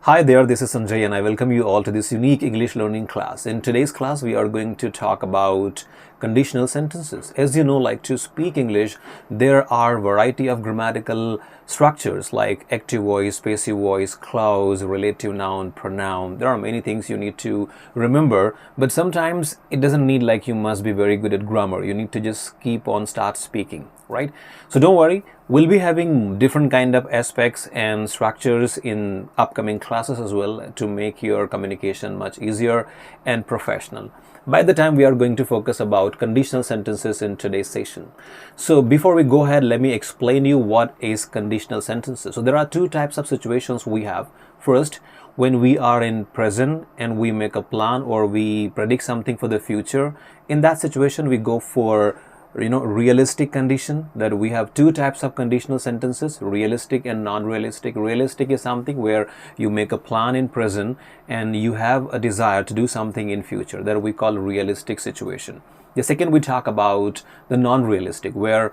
Hi there, this is Sanjay and I welcome you all to this unique English learning class. In today's class, we are going to talk about conditional sentences. As you know, like to speak English, there are a variety of grammatical structures like active voice, passive voice, clause, relative noun, pronoun. There are many things you need to remember, but sometimes it doesn't need like you must be very good at grammar. You need to just keep on start speaking, right? So don't worry, we'll be having different kind of aspects and structures in upcoming classes as well to make your communication much easier and professional. By the time we are going to focus about conditional sentences in today's session. So before we go ahead, let me explain you what is conditional sentences. So there are two types of situations we have. First, when we are in present and we make a plan or we predict something for the future, in that situation we go for realistic condition. That we have two types of conditional sentences, realistic and non-realistic. Realistic is something where you make a plan in present and you have a desire to do something in future, that we call realistic situation. The second, we talk about the non-realistic, where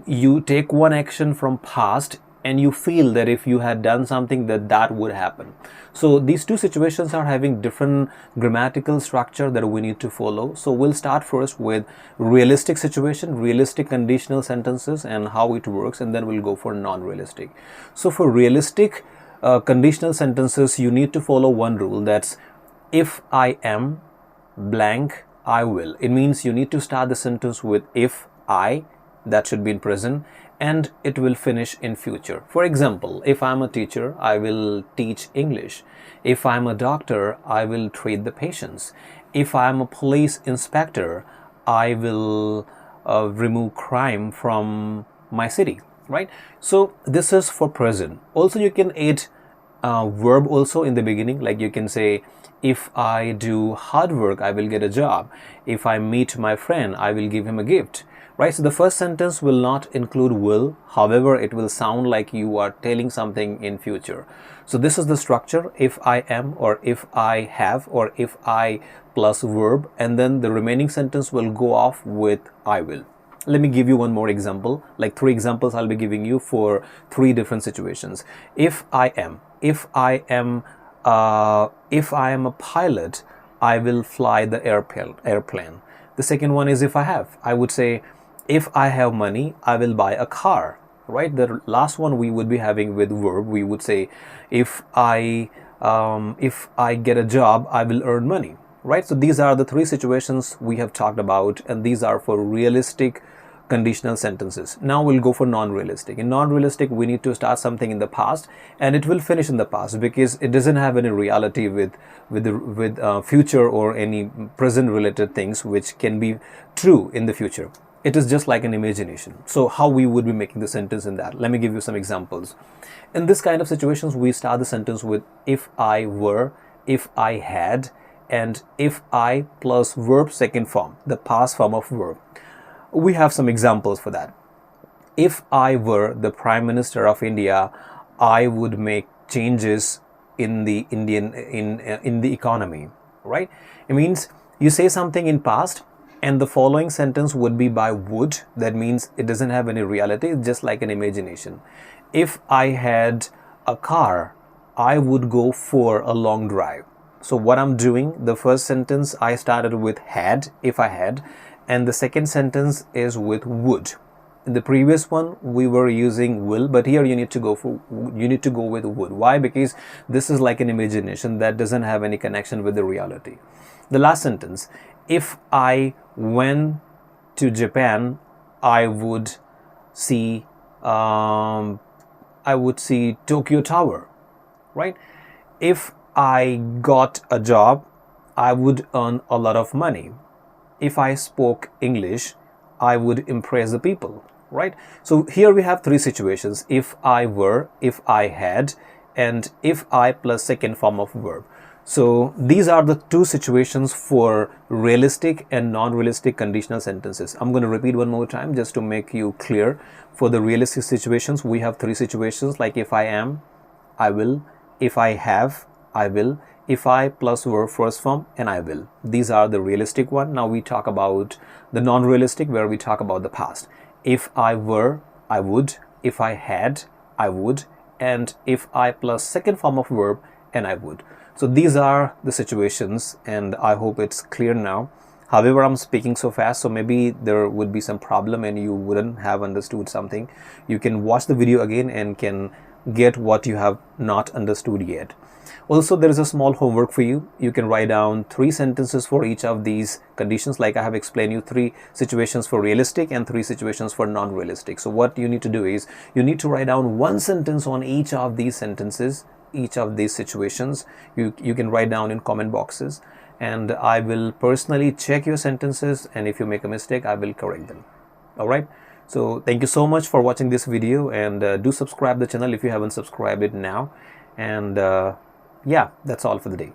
you take one action from past and you feel that if you had done something that would happen. So these two situations are having different grammatical structure that we need to follow. So we'll start first with realistic situation, realistic conditional sentences and how it works, and then we'll go for non-realistic. So for realistic conditional sentences, you need to follow one rule, that's if I am blank, I will. It means you need to start the sentence with if I, that should be in present, and it will finish in future. For example, if I'm a teacher, I will teach English. If I'm a doctor, I will treat the patients. If I'm a police inspector, I will remove crime from my city, right? So this is for present. Also, you can add verb also in the beginning, like you can say, if I do hard work, I will get a job. If I meet my friend, I will give him a gift. Right, so the first sentence will not include will, however, it will sound like you are telling something in future. So this is the structure, if I am, or if I have, or if I plus verb, and then the remaining sentence will go off with I will. Let me give you one more example, like 3 examples I'll be giving you for 3 different situations. If I am a pilot, I will fly the airplane. The second one is if I have. I would say, if I have money, I will buy a car, right? The last one we would be having with verb, we would say, if I get a job, I will earn money, right? So these are the 3 situations we have talked about, and these are for realistic conditional sentences. Now we'll go for non-realistic. In non-realistic, we need to start something in the past and it will finish in the past because it doesn't have any reality with future or any present related things which can be true in the future. It is just like an imagination. So how we would be making the sentence in that? Let me give you some examples. In this kind of situations, we start the sentence with if I were, if I had, and if I plus verb second form, the past form of verb. We have some examples for that. If I were the Prime Minister of India, I would make changes in the in the economy, right? It means you say something in past and the following sentence would be by would. That means it doesn't have any reality, it's just like an imagination. If I had a car, I would go for a long drive. So what I'm doing, the first sentence I started with had, if I had, and the second sentence is with would. In the previous one we were using will, but here you need to go with would. Why? Because this is like an imagination that doesn't have any connection with the reality. The last sentence, if I went to Japan, I would see Tokyo Tower, right? If I got a job, I would earn a lot of money. If I spoke English, I would impress the people, right? So here we have 3 situations, if I were, if I had, and if I plus second form of verb. So these are the 2 situations for realistic and non-realistic conditional sentences. I'm going to repeat one more time just to make you clear. For the realistic situations, we have 3 situations, like if I am, I will, if I have, I will, if I plus verb first form, and I will. These are the realistic one. Now we talk about the non-realistic, where we talk about the past. If I were, I would. If I had, I would. And if I plus second form of verb, and I would. So these are the situations, and I hope it's clear now. However, I'm speaking so fast, so maybe there would be some problem and you wouldn't have understood something. You can watch the video again and can get what you have not understood yet. Also, there is a small homework for you. You can write down 3 sentences for each of these conditions. Like I have explained you, 3 situations for realistic and 3 situations for non-realistic. So what you need to do is you need to write down 1 sentence on each of these sentences, each of these situations. You can write down in comment boxes, and I will personally check your sentences, and if you make a mistake, I will correct them. All right. So thank you so much for watching this video, and do subscribe the channel if you haven't subscribed it now. And yeah, that's all for the day.